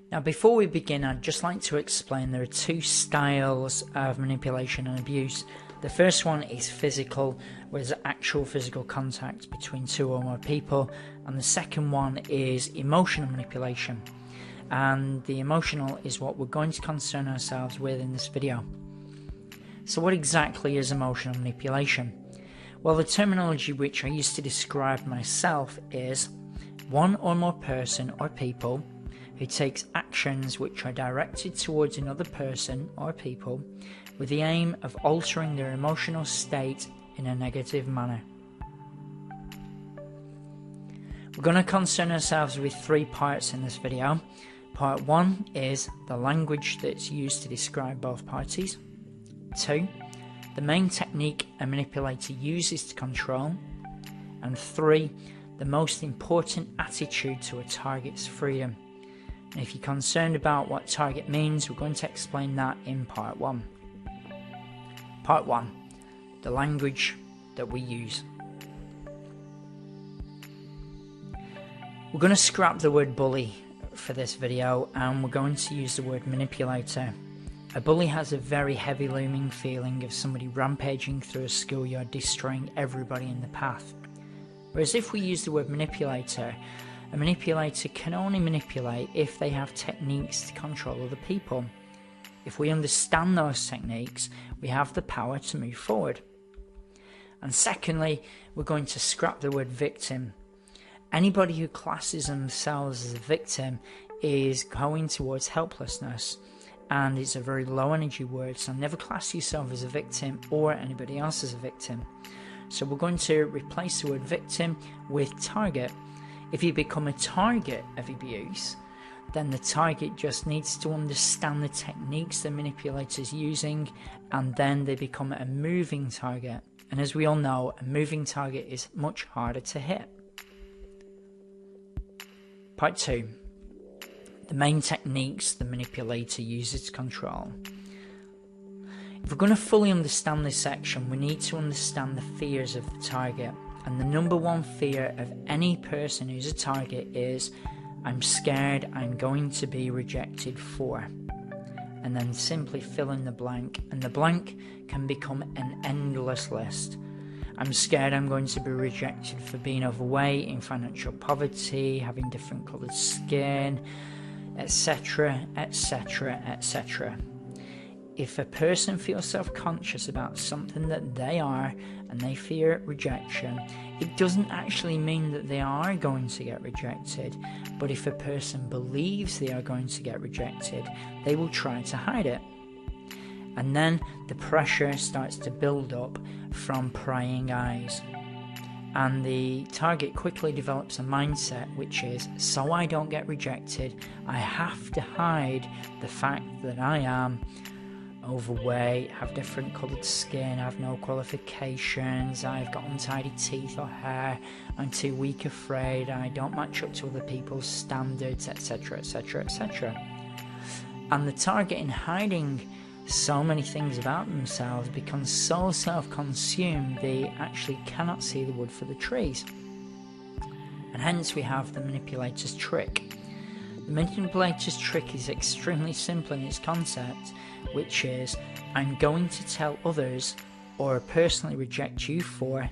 Now, before we begin, I'd just like to explain there are two styles of manipulation and abuse. The first one is physical, where there's actual physical contact between two or more people, and the second one is emotional manipulation. And the emotional is what we're going to concern ourselves with in this video. So what exactly is emotional manipulation? Well, the terminology which I use to describe myself is one or more person or people who takes actions which are directed towards another person or people with the aim of altering their emotional state in a negative manner. We're going to concern ourselves with three parts in this video. Part 1 is the language that's used to describe both parties. 2, the main technique a manipulator uses to control. And 3, the most important attitude to a target's freedom. And if you're concerned about what target means, we're going to explain that in part 1. Part 1, the language that we use. We're going to scrap the word bully for this video, and we're going to use the word manipulator. A bully has a very heavy looming feeling of somebody rampaging through a schoolyard, destroying everybody in the path. Whereas if we use the word manipulator, a manipulator can only manipulate if they have techniques to control other people. If we understand those techniques, we have the power to move forward. And secondly, we're going to scrap the word victim. Anybody who classes themselves as a victim is going towards helplessness, and it's a very low energy word, so never class yourself as a victim or anybody else as a victim. So we're going to replace the word victim with target. If you become a target of abuse, then the target just needs to understand the techniques the manipulator's using, and then they become a moving target. And as we all know, a moving target is much harder to hit. Part 2, the main techniques the manipulator uses to control. If we're going to fully understand this section, we need to understand the fears of the target. And the number one fear of any person who's a target is, I'm scared I'm going to be rejected for. And then simply fill in the blank. And the blank can become an endless list. I'm scared I'm going to be rejected for being overweight, in financial poverty, having different coloured skin, etc., etc., etc. If a person feels self-conscious about something that they are and they fear rejection, it doesn't actually mean that they are going to get rejected. But if a person believes they are going to get rejected, they will try to hide it. And then the pressure starts to build up from prying eyes. And the target quickly develops a mindset which is, so I don't get rejected, I have to hide the fact that I am overweight, have different coloured skin, have no qualifications, I've got untidy teeth or hair, I'm too weak, afraid, I don't match up to other people's standards, etc., etc., etc. And the target, in hiding so many things about themselves, becomes so self-consumed they actually cannot see the wood for the trees. And hence we have the manipulator's trick. The manipulator's trick is extremely simple in its concept, which is, I'm going to tell others or personally reject you for,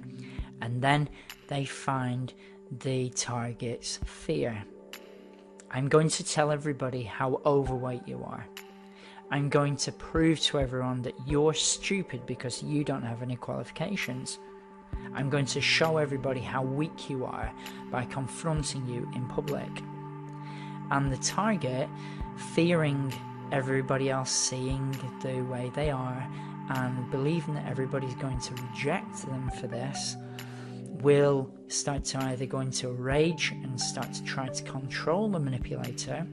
and then they find the target's fear. I'm going to tell everybody how overweight you are. I'm going to prove to everyone that you're stupid because you don't have any qualifications. I'm going to show everybody how weak you are by confronting you in public. And the target, fearing everybody else seeing the way they are and believing that everybody's going to reject them for this, will start to either go into a rage and start to try to control the manipulator,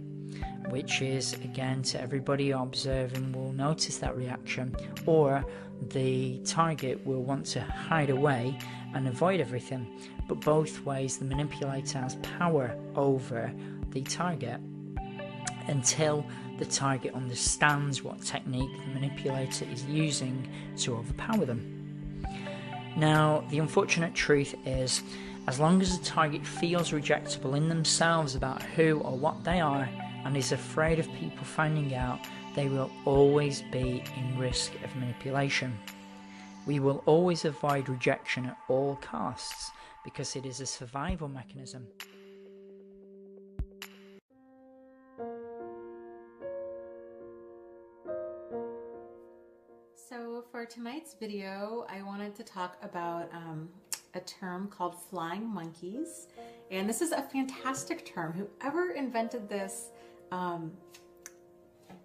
which is, again, to everybody observing will notice that reaction, or the target will want to hide away and avoid everything. But both ways, the manipulator has power over the target until the target understands what technique the manipulator is using to overpower them. Now, the unfortunate truth is, as long as the target feels rejectable in themselves about who or what they are, and is afraid of people finding out, they will always be in risk of manipulation. We will always avoid rejection at all costs because it is a survival mechanism. So for tonight's video, I wanted to talk about a term called flying monkeys. And this is a fantastic term. Whoever invented this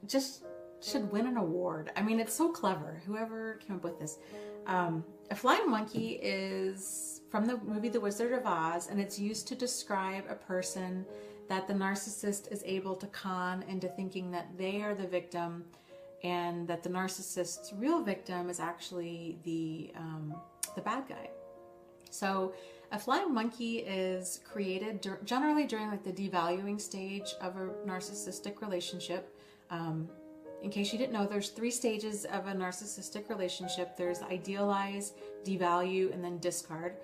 just should win an award. I mean, it's so clever, whoever came up with this. A flying monkey is from the movie The Wizard of Oz, and it's used to describe a person that the narcissist is able to con into thinking that they are the victim, and that the narcissist's real victim is actually the bad guy. So a flying monkey is created generally during like the devaluing stage of a narcissistic relationship. In case you didn't know, there's 3 stages of a narcissistic relationship. There's idealize, devalue, and then discard.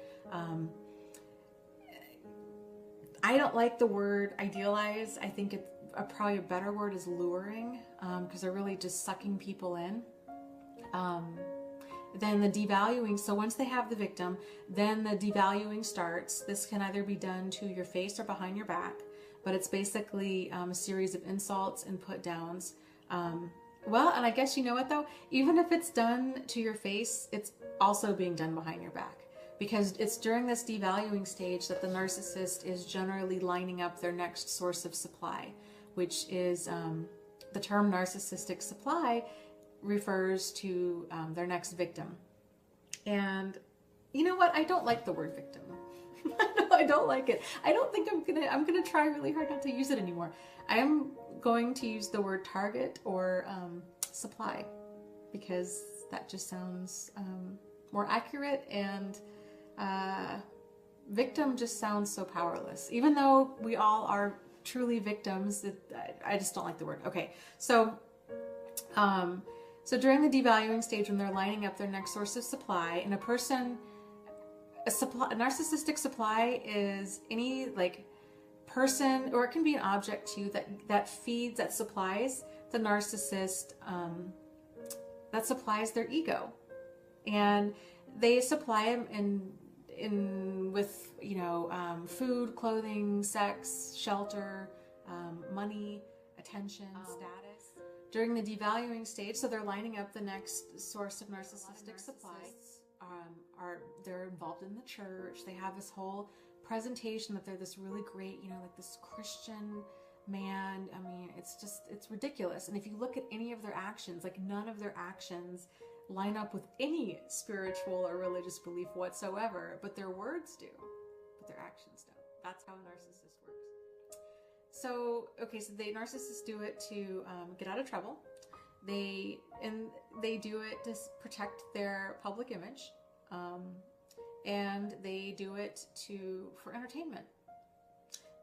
I don't like the word idealize. I think it's probably a better word is luring, because they're really just sucking people in. Then the devaluing, so once they have the victim, then the devaluing starts. This can either be done to your face or behind your back, but it's basically a series of insults and put downs. Well, and I guess you know what though, even if it's done to your face, it's also being done behind your back, because it's during this devaluing stage that the narcissist is generally lining up their next source of supply, which is the term narcissistic supply refers to their next victim. And you know what? I don't like the word victim. I don't like it. I don't think I'm gonna try really hard not to use it anymore. I am going to use the word target or supply, because that just sounds more accurate, and victim just sounds so powerless. Even though we all are truly victims, I just don't like the word. Okay, so so during the devaluing stage, when they're lining up their next source of supply, and a narcissistic supply is any like person, or it can be an object too, that supplies the narcissist, that supplies their ego, and they supply them with food, clothing, sex, shelter, money, attention, status. During the devaluing stage, so they're lining up the next source of narcissistic supply. They're involved in the church. They have this whole presentation that they're this really great, like this Christian man. I mean, it's ridiculous. And if you look at any of their actions, like none of their actions line up with any spiritual or religious belief whatsoever, but their words do, but their actions don't. That's how a narcissist works. So, okay, so the narcissists do it to get out of trouble. They do it to protect their public image, and they do it for entertainment.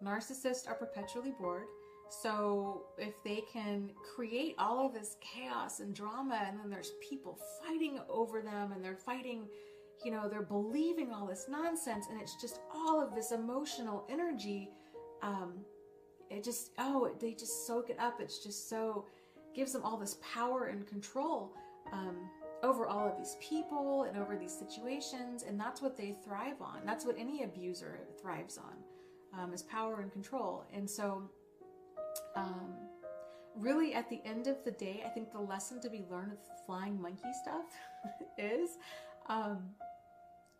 Narcissists are perpetually bored, so if they can create all of this chaos and drama, and then there's people fighting over them, and they're fighting, they're believing all this nonsense, and it's just all of this emotional energy. They just soak it up. It's just so, gives them all this power and control over all of these people and over these situations, and that's what they thrive on. That's what any abuser thrives on, is power and control. And so really at the end of the day, I think the lesson to be learned with flying monkey stuff is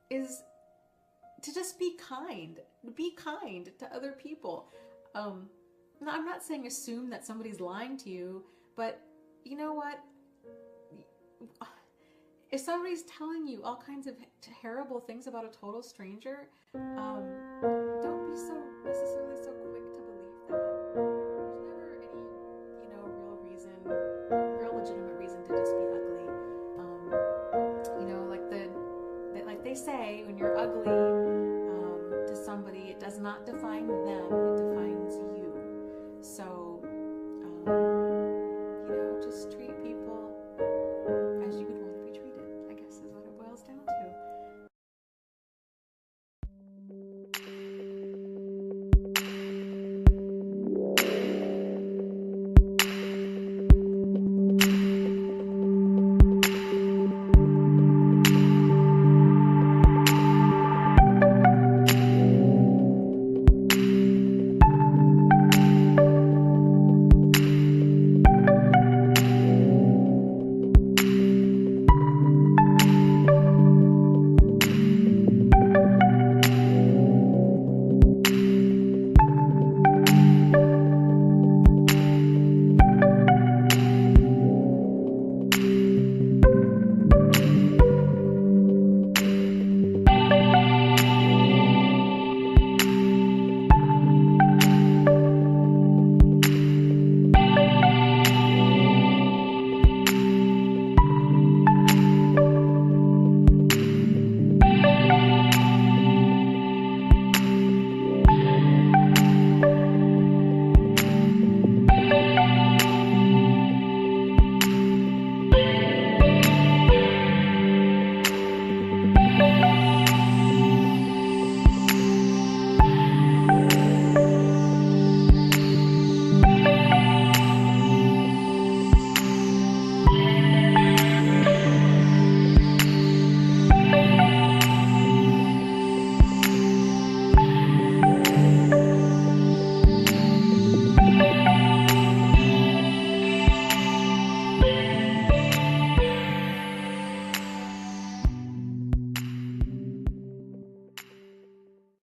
to just be kind to other people. Now, I'm not saying assume that somebody's lying to you, but you know what? If somebody's telling you all kinds of terrible things about a total stranger, don't be so necessarily so quick to believe that. There's never any, real legitimate reason to just be ugly. Like they say, when you're ugly to somebody, it does not define them, it defines you.